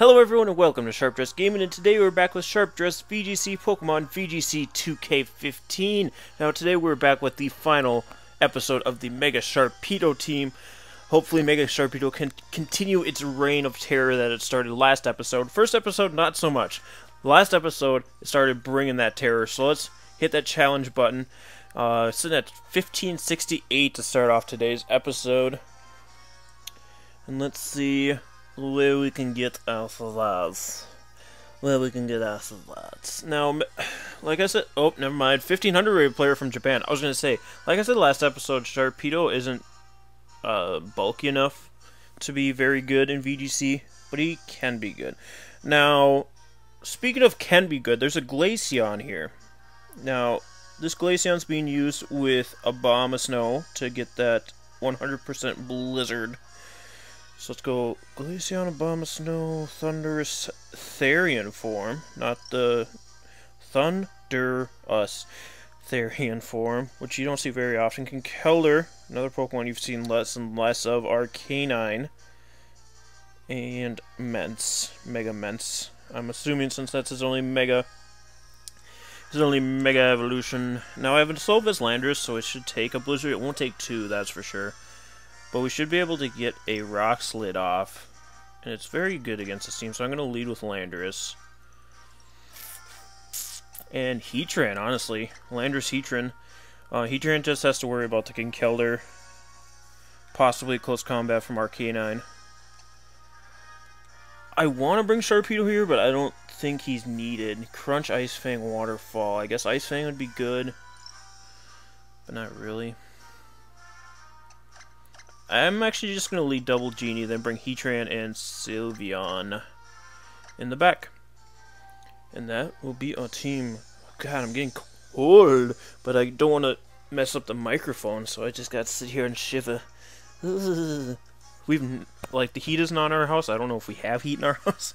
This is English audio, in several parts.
Hello everyone and welcome to Sharp-Dressed Gaming, and today we're back with Sharp-Dressed VGC Pokemon VGC 2K15. Now today we're back with the final episode of the Mega Sharpedo team. Hopefully Mega Sharpedo can continue its reign of terror that it started last episode. First episode, not so much. Last episode, it started bringing that terror, so let's hit that challenge button. Sitting at 1568 to start off today's episode. And let's see where we can get out of that. Now, like I said, oh, never mind. 1500 rated player from Japan. I was going to say, like I said last episode, Sharpedo isn't bulky enough to be very good in VGC, but he can be good. Now, speaking of can be good, there's a Glaceon here. Now, this Glaceon's being used with a Bomb of Snow to get that 100% Blizzard. So let's go Glaceon, a Bomb of Snow, Thunderous Therian form, not the Thunderous Therian form, which you don't see very often. Conkeldurr, another Pokemon you've seen less and less of, Arcanine, and Mega Mence. I'm assuming since that's his only Mega evolution. Now I have a Solvis Landorus, so it should take a Blizzard. It won't take two, that's for sure. But we should be able to get a Rock Slid off. And it's very good against this team, so I'm going to lead with Landorus. And Heatran, honestly. Landorus Heatran. Heatran just has to worry about the Conkeldurr. Possibly close combat from Arcanine. I want to bring Sharpedo here, but I don't think he's needed. Crunch, Ice Fang, Waterfall. I guess Ice Fang would be good. But not really. I'm actually just going to lead Double Genie, then bring Heatran and Sylveon in the back. And that will be our team. God, I'm getting cold, but I don't want to mess up the microphone, so I just got to sit here and shiver. We've, like, the heat isn't on our house. I don't know if we have heat in our house,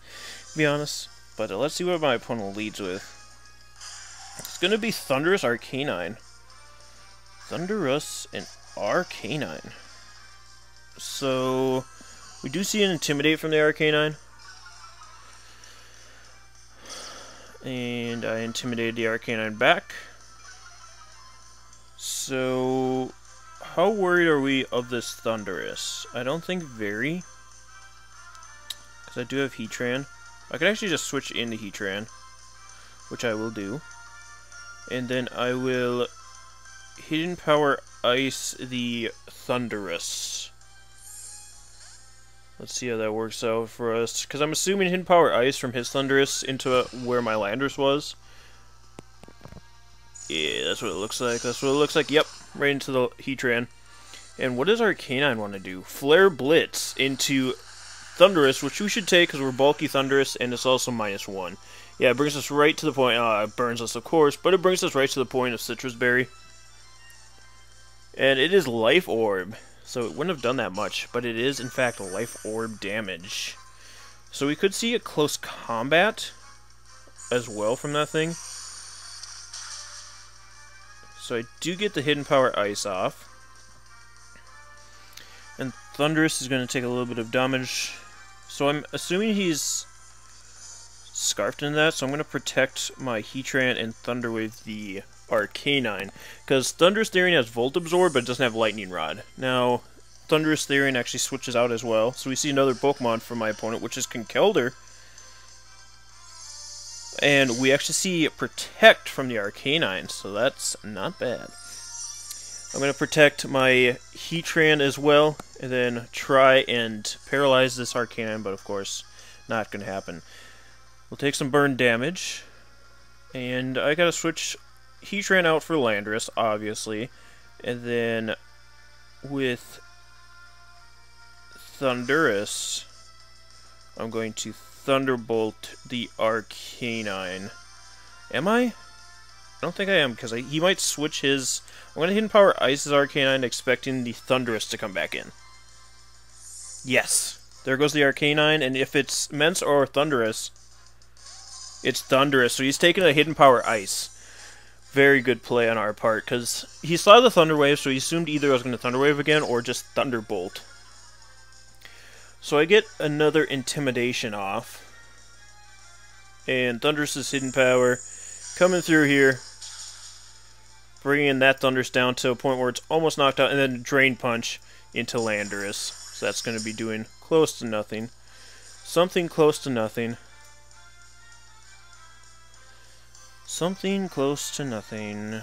to be honest. But let's see what my opponent leads with. It's going to be Thunderous Arcanine. Thunderous and Arcanine. So, we do see an Intimidate from the Arcanine. And I intimidated the Arcanine back. So, how worried are we of this Thunderous? I don't think very. Because I do have Heatran. I could actually just switch into Heatran, which I will do. And then I will Hidden Power Ice the Thunderous. Let's see how that works out for us. Because I'm assuming Hidden Power Ice from his Thunderous into where my Landorus was. Yeah, that's what it looks like. That's what it looks like. Yep, right into the Heatran. And what does Arcanine want to do? Flare Blitz into Thunderous, which we should take because we're bulky Thunderous, and it's also -1. Yeah, it brings us right to the point. It burns us, of course, but it brings us right to the point of Citrus Berry. And it is Life Orb. So it wouldn't have done that much, but it is, in fact, Life Orb damage. So we could see a close combat as well from that thing. So I do get the Hidden Power Ice off. And Thunderous is going to take a little bit of damage. So I'm assuming he's scarfed in that, so I'm going to protect my Heatran and Thunder Wave the Arcanine, because Thunderous Therian has Volt Absorb, but it doesn't have Lightning Rod. Now, Thunderous Therian actually switches out as well, so we see another Pokemon from my opponent, which is Conkeldurr. And we actually see Protect from the Arcanine, so that's not bad. I'm going to protect my Heatran as well, and then try and paralyze this Arcanine, but of course, not going to happen. We'll take some burn damage, and I gotta switch Heatran out for Landorus, obviously, and then with Thunderous, I'm going to Thunderbolt the Arcanine. Am I? I don't think I am, because he might switch his. I'm going to Hidden Power Ice his Arcanine, expecting the Thunderous to come back in. Yes! There goes the Arcanine, and if it's Mence or Thunderous, it's Thunderous, so he's taking a Hidden Power Ice. Very good play on our part, because he saw the Thunder Wave, so he assumed either I was going to Thunder Wave again or just Thunderbolt. So I get another Intimidation off. And Thunderous's hidden power coming through here, bringing that Thundurus down to a point where it's almost knocked out, and then Drain Punch into Landorus. So that's going to be doing close to nothing. Something close to nothing. Something close to nothing.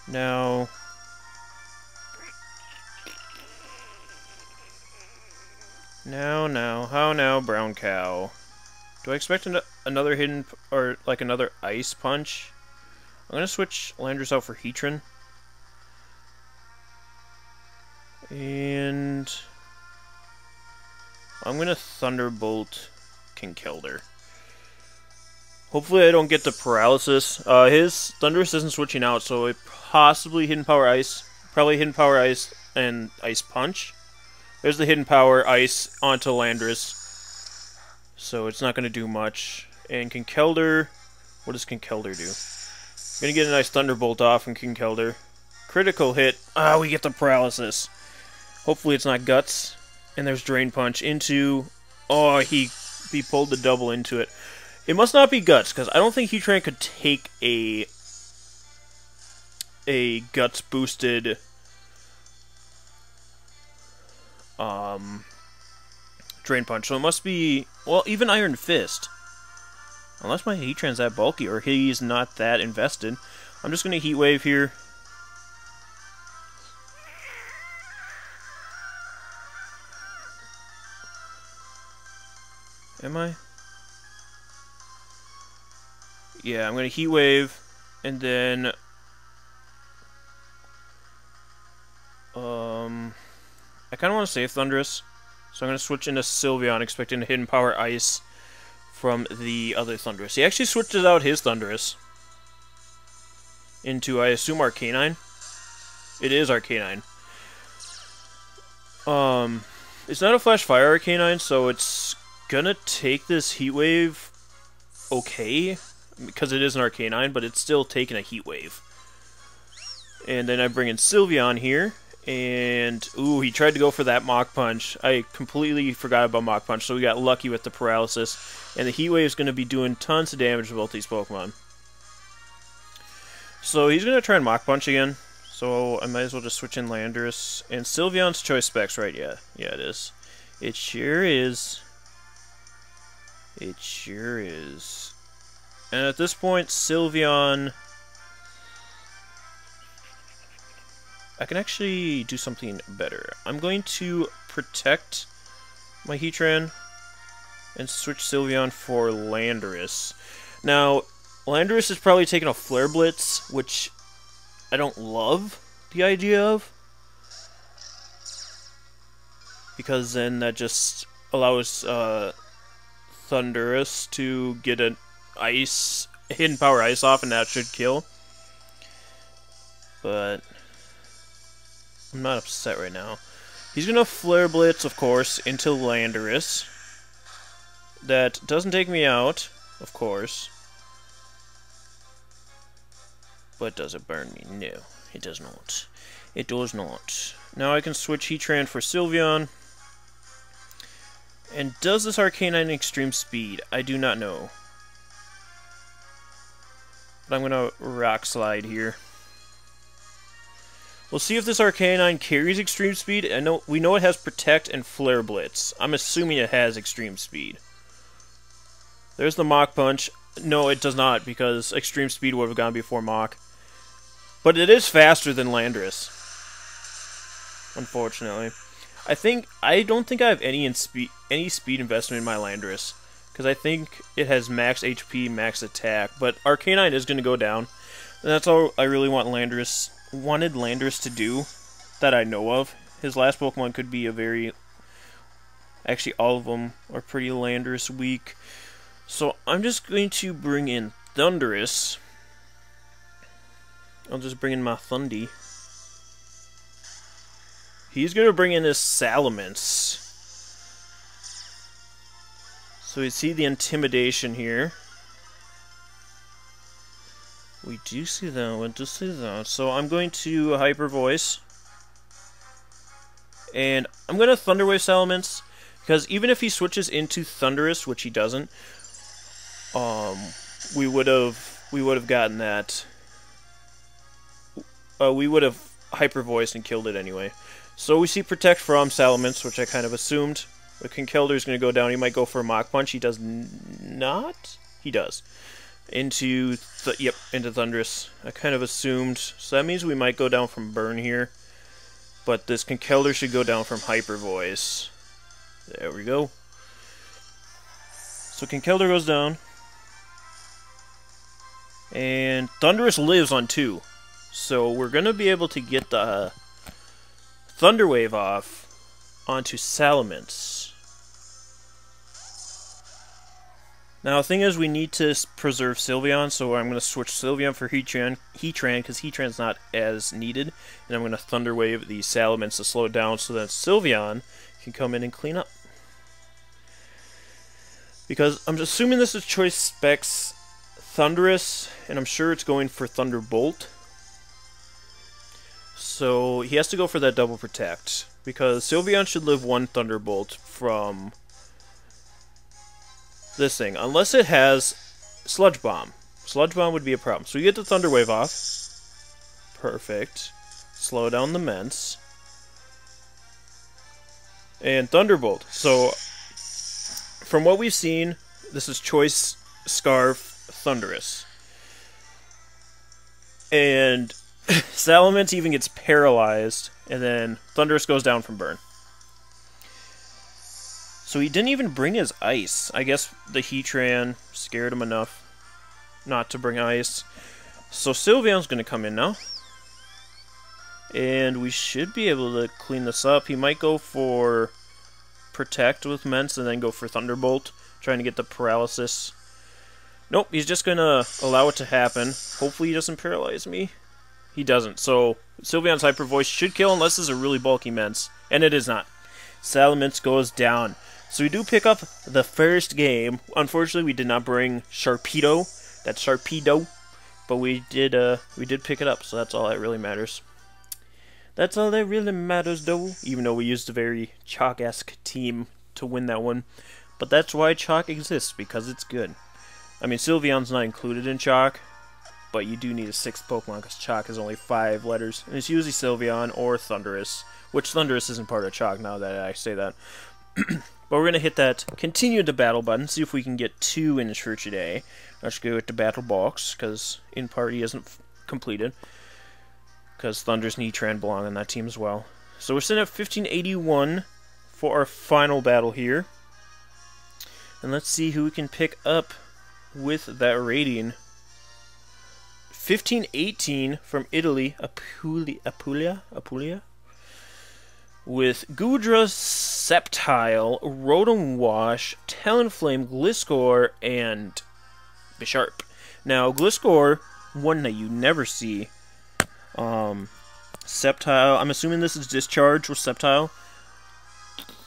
Now... how now, brown cow? Do I expect another hidden, or like another ice punch? I'm gonna switch Landorus out for Heatran. And I'm gonna Thunderbolt Kinkeldor. Hopefully I don't get the paralysis. His Thundurus isn't switching out, so it possibly Hidden Power Ice. Probably Hidden Power Ice and Ice Punch. There's the Hidden Power Ice onto Landorus. So it's not going to do much. And Kinkeldor, what does Kinkeldor do? Going to get a nice Thunderbolt off from Kinkeldor. Critical hit. Ah, we get the paralysis. Hopefully it's not Guts. And there's Drain Punch into... Oh, he pulled the double into it. It must not be Guts, because I don't think Heatran could take a Guts boosted Drain Punch. So it must be, well, even Iron Fist. Unless my Heatran's that bulky, or he's not that invested. I'm just going to Heat Wave here. Am I? Yeah, I'm going to Heat Wave, and then... I kind of want to save Thundurus, so I'm going to switch into Sylveon, expecting a Hidden Power Ice from the other Thundurus. He actually switches out his Thundurus into, I assume, Arcanine. It is Arcanine. It's not a Flash Fire Arcanine, so it's gonna take this Heat Wave okay, because it is an Arcanine, but it's still taking a Heat Wave. And then I bring in Sylveon here, and ooh, he tried to go for that Mach Punch. I completely forgot about Mach Punch, so we got lucky with the paralysis. And the Heat Wave is going to be doing tons of damage to both these Pokemon. So he's going to try and Mach Punch again. So I might as well just switch in Landorus. And Sylveon's choice specs, right? Yeah, it is. It sure is. It sure is. And at this point, Sylveon... I can actually do something better. I'm going to protect my Heatran and switch Sylveon for Landorus. Now, Landorus is probably taking a Flare Blitz, which I don't love the idea of, because then that just allows Thundurus to get an Hidden Power Ice off, and that should kill. But I'm not upset right now. He's going to Flare Blitz, of course, into Landorus. That doesn't take me out, of course. But does it burn me? No, it does not. It does not. Now I can switch Heatran for Sylveon. And does this Arcanine Extreme Speed? I do not know. But I'm going to Rock Slide here. We'll see if this Arcanine carries Extreme Speed. We know it has Protect and Flare Blitz. I'm assuming it has Extreme Speed. There's the Mach Punch. No, it does not, because Extreme Speed would have gone before Mach. But it is faster than Landorus, unfortunately. I don't think I have any speed investment in my Landorus, because I think it has max HP, max attack. But Arcanine is going to go down, and that's all I really wanted Landorus to do, that I know of. His last Pokemon could be a very... Actually, all of them are pretty Landorus weak. So I'm just going to bring in Thundurus. I'll just bring in my Thundy. He's going to bring in his Salamence. So we see the Intimidation here. We do see that, So I'm going to Hyper Voice. And I'm going to Thunder Wave Salamence, Because even if he switches into Thunderous, which he doesn't, we would have gotten that. We would have Hyper Voiced and killed it anyway. So we see Protect from Salamence, which I kind of assumed. But Conkeldurr is going to go down. He might go for a Mach Punch. He does not. He does. Into Thunderous. I kind of assumed. So that means we might go down from Burn here. But this Conkeldurr should go down from Hyper Voice. There we go. So Conkeldurr goes down. And Thunderous lives on 2. So we're going to be able to get the Thunder Wave off onto Salamence. Now the thing is, we need to preserve Sylveon, so I'm going to switch Sylveon for Heatran because Heatran's not as needed. And I'm going to Thunder Wave the Salamence to slow it down so that Sylveon can come in and clean up. Because I'm assuming this is Choice Specs Thunderous, and I'm sure it's going for Thunderbolt. So he has to go for that double protect, because Sylveon should live 1 Thunderbolt from this thing, unless it has Sludge Bomb. Sludge Bomb would be a problem. So you get the Thunder Wave off. Perfect. Slow down the Mence. And Thunderbolt. So, from what we've seen, this is Choice Scarf Thunderous. And Salamence even gets paralyzed, and then Thunderous goes down from Burn. So he didn't even bring his Ice. I guess the Heatran scared him enough not to bring Ice. So Sylveon's going to come in now. And we should be able to clean this up. He might go for Protect with Mence and then go for Thunderbolt, trying to get the paralysis. Nope, he's just going to allow it to happen. Hopefully he doesn't paralyze me. He doesn't, so Sylveon's Hyper Voice should kill unless it's a really bulky Mence, and it is not. Salamence goes down. So we do pick up the first game. Unfortunately, we did not bring Sharpedo. That's Sharpedo, but we did pick it up, so that's all that really matters. That's all that really matters, though, even though we used a very Chalk-esque team to win that one. But that's why Chalk exists, because it's good. I mean, Sylveon's not included in Chalk, but you do need a 6th Pokemon because Chalk is only 5 letters. And it's usually Sylveon or Thunderous, which Thunderous isn't part of Chalk now that I say that. But we're going to hit that continue the battle button, see if we can get 2 in for today. Let's go with the battle box, because in party isn't completed. Because Thunderous and Heatran belong on that team as well. So we're sitting at 1581 for our final battle here. And let's see who we can pick up with that rating. 1518 from Italy, Apulia, with Goodra, Sceptile, Rotom Wash, Talonflame, Gliscor, and Bisharp. Now, Gliscor, one that you never see. Sceptile, I'm assuming this is Discharge with Sceptile.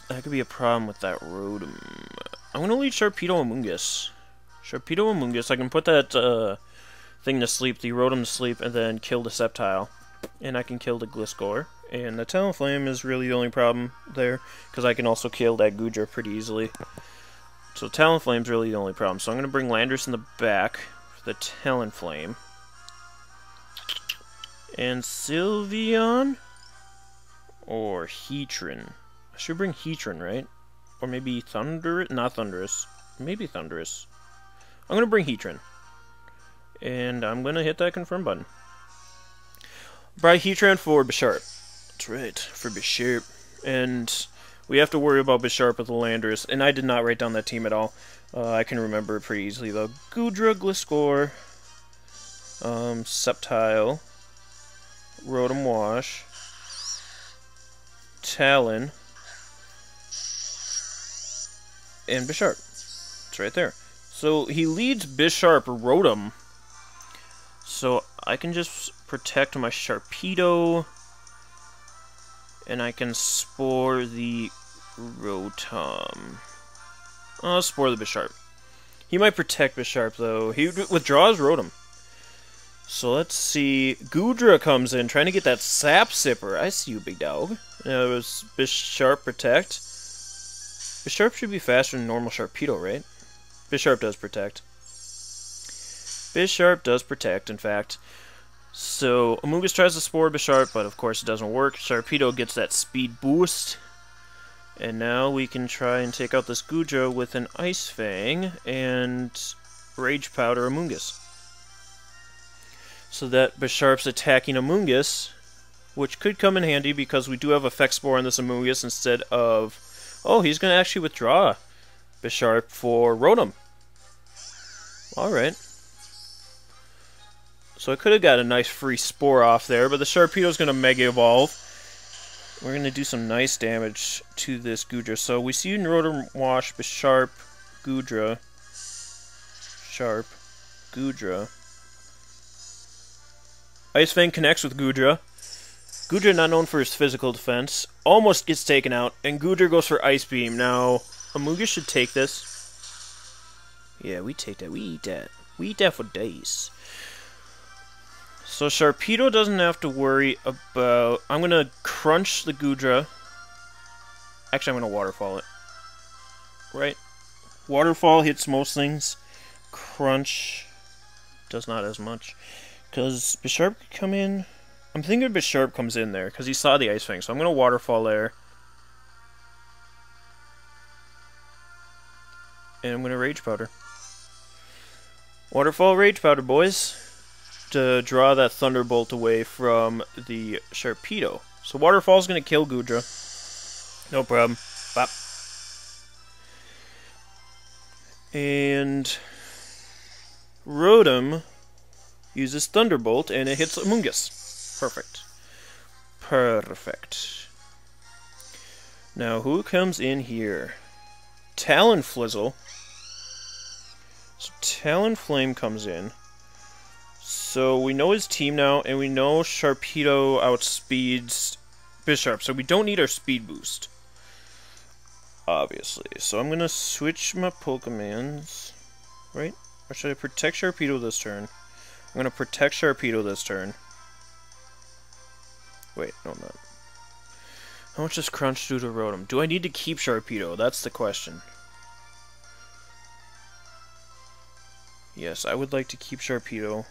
That could be a problem with that Rotom. I'm going to lead Sharpedo Amoonguss. Sharpedo Amoonguss, I can put that thing to sleep, the Rotom to sleep, and then kill the Sceptile. And I can kill the Gliscor. And the Talonflame is really the only problem there, because I can also kill that Goodra pretty easily. So Talonflame's really the only problem. So I'm going to bring Landorus in the back for the Talonflame. And Sylveon or Heatran. I should bring Heatran, right? Or maybe not Thunderous. Maybe Thunderous. I'm going to bring Heatran. And I'm going to hit that confirm button. Buy Heatran for Bisharp. That's right, for Bisharp. And we have to worry about Bisharp with the Landorus. And I did not write down that team at all. I can remember it pretty easily, though. Goodra, Gliscor, Sceptile, Rotom Wash, Talon, and Bisharp. It's right there. So he leads Bisharp Rotom. So I can just protect my Sharpedo, and I can Spore the Rotom. I'll Spore the Bisharp. He might protect Bisharp, though. He withdraws Rotom. So let's see. Goodra comes in, trying to get that Sap Sipper. I see you, big dog. It was Bisharp protect. Bisharp should be faster than normal Sharpedo, right? Bisharp does protect. Bisharp does protect, in fact. So, Amoonguss tries to Spore Bisharp, but of course it doesn't work. Sharpedo gets that speed boost. And now we can try and take out this Goodra with an Ice Fang and Rage Powder Amoonguss. So that Bisharp's attacking Amoonguss, which could come in handy because we do have Effect Spore on this Amoonguss instead of... Oh, he's going to actually withdraw Bisharp for Rotom. Alright. So I could have got a nice free Spore off there, but the Sharpedo's going to Mega Evolve. We're going to do some nice damage to this Goodra. So we see Rotom Wash, Bisharp, Goodra, Sharp, Goodra. Ice Fang connects with Goodra. Goodra, not known for his physical defense, almost gets taken out, and Goodra goes for Ice Beam. Now, Amoonguss should take this. Yeah, we take that. We eat that. We eat that for days. So Sharpedo doesn't have to worry about... I'm going to crunch the Goodra. Actually, I'm going to Waterfall it. Right? Waterfall hits most things. Crunch does not as much. Because Bisharp could come in... I'm thinking Bisharp comes in there, because he saw the Ice Fang. So I'm going to Waterfall there. And I'm going to Rage Powder. Waterfall Rage Powder, boys. To draw that Thunderbolt away from the Sharpedo. So Waterfall's going to kill Goodra. No problem. Bop. And Rotom uses Thunderbolt, and it hits Amoonguss. Perfect. Perfect. Now, who comes in here? Talonflizzle. So Talonflame comes in. So we know his team now, and we know Sharpedo outspeeds Bisharp, so we don't need our speed boost. Obviously. So I'm going to switch my Pokemons. Right? Or should I protect Sharpedo this turn? I'm going to protect Sharpedo this turn. Wait, no, I'm not. How much does Crunch do to Rotom? Do I need to keep Sharpedo? That's the question. Yes, I would like to keep Sharpedo.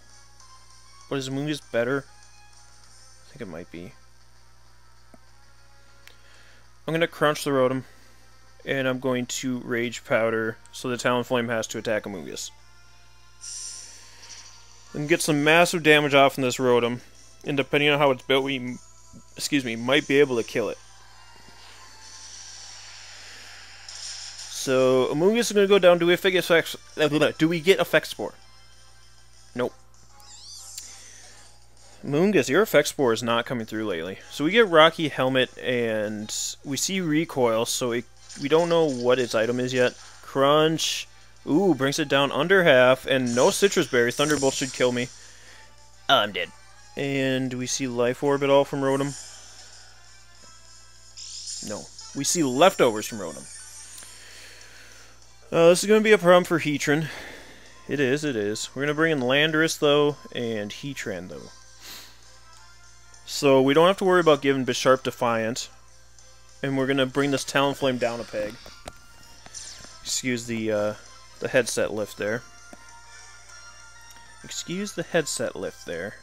But is Amoonguss better? I think it might be. I'm going to Crunch the Rotom. And I'm going to Rage Powder so the Talonflame has to attack Amoonguss. And get some massive damage off from this Rotom. And depending on how it's built, we might be able to kill it. So Amoonguss is going to go down. Do we get Effect Spore? Nope. Amoonguss, your Effect Spore is not coming through lately. So we get Rocky Helmet, and we see Recoil, so we don't know what its item is yet. Crunch. Ooh, brings it down under half, and no Citrus Berry. Thunderbolt should kill me. Oh, I'm dead. And do we see Life Orb at all from Rotom? No. We see leftovers from Rotom. This is going to be a problem for Heatran. It is, it is. We're going to bring in Landorus, though, and Heatran, though. So we don't have to worry about giving Bisharp Defiant. And we're going to bring this Talonflame down a peg. Excuse the headset lift there. Excuse the headset lift there.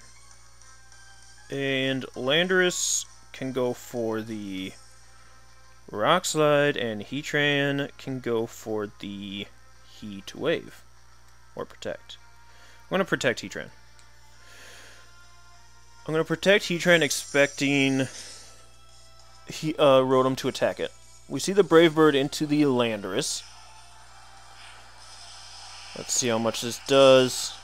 And Landorus can go for the Rock Slide, and Heatran can go for the Heat Wave. Or Protect. I'm going to protect Heatran. I'm going to protect Heatran, expecting Rotom to attack it. We see the Brave Bird into the Landorus. Let's see how much this does.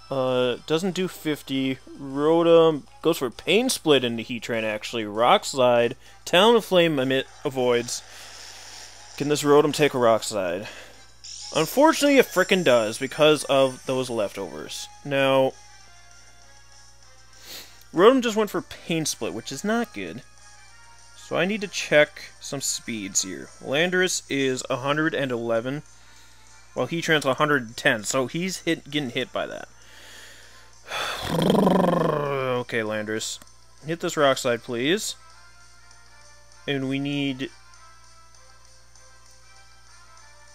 Doesn't do 50. Rotom goes for Pain Split into Heatran, actually. Rock Slide. Talonflame avoids. Can this Rotom take a Rock Slide? Unfortunately, it frickin' does, because of those leftovers. Now, Rotom just went for Pain Split, which is not good. So I need to check some speeds here. Landorus is 111, while Heatran's 110, so he's getting hit by that. Okay, Landorus. Hit this Rock Slide, please. And we need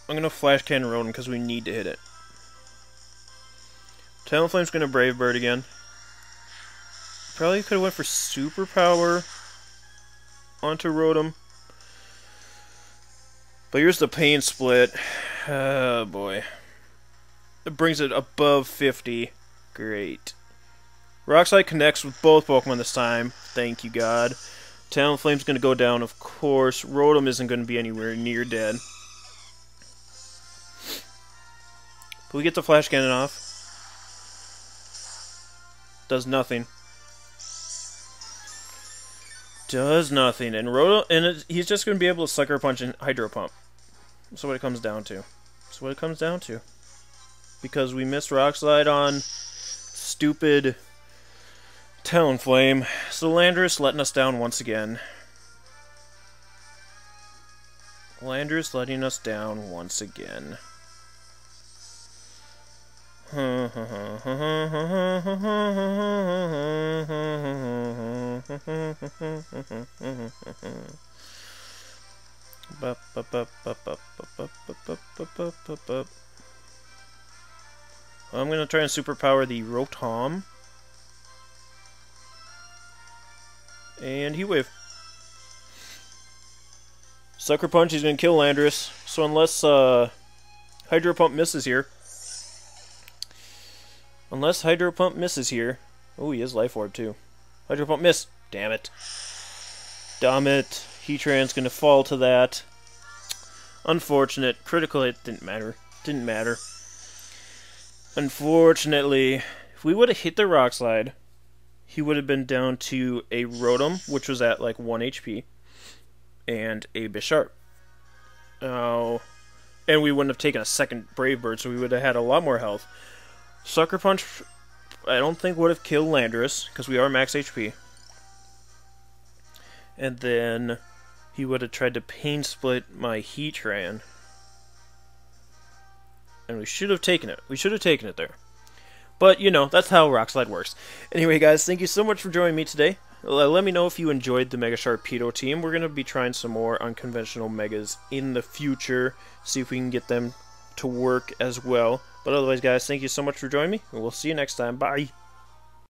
I'm gonna Flash Cannon Rotom because we need to hit it. Talonflame's gonna Brave Bird again. Probably could have went for Super Power onto Rotom. But here's the Pain Split. Oh boy. It brings it above 50. Great. Rock Slide connects with both Pokemon this time. Thank you, God. Talonflame's going to go down, of course. Rotom isn't going to be anywhere near dead. But we get the Flash Cannon off. Does nothing. Does nothing. And Rotom, he's just going to be able to Sucker Punch and Hydro Pump. That's what it comes down to. That's what it comes down to. Because we missed Rock Slide on stupid Talonflame. So Landorus letting us down once again. Landorus letting us down once again. I'm gonna try and superpower the Rotom. And Heat Wave. Sucker Punch, he's gonna kill Landorus. So unless Hydro Pump misses here. Unless Hydro Pump misses here. Oh, he has Life Orb too. Hydro Pump miss. Damn it. Damn it. Heatran's gonna fall to that. Unfortunate. Critical hit didn't matter. Didn't matter. Unfortunately, if we would have hit the Rock Slide, he would have been down to a Rotom, which was at like 1 HP, and a Bisharp. Oh, and we wouldn't have taken a second Brave Bird, so we would have had a lot more health. Sucker Punch, I don't think would have killed Landorus, because we are max HP. And then he would have tried to Pain Split my Heatran. And we should have taken it. We should have taken it there. But, you know, that's how Rock Slide works. Anyway, guys, thank you so much for joining me today. Let me know if you enjoyed the Mega Sharpedo team. We're going to be trying some more unconventional Megas in the future. See if we can get them to work as well. But otherwise, guys, thank you so much for joining me. And we'll see you next time. Bye.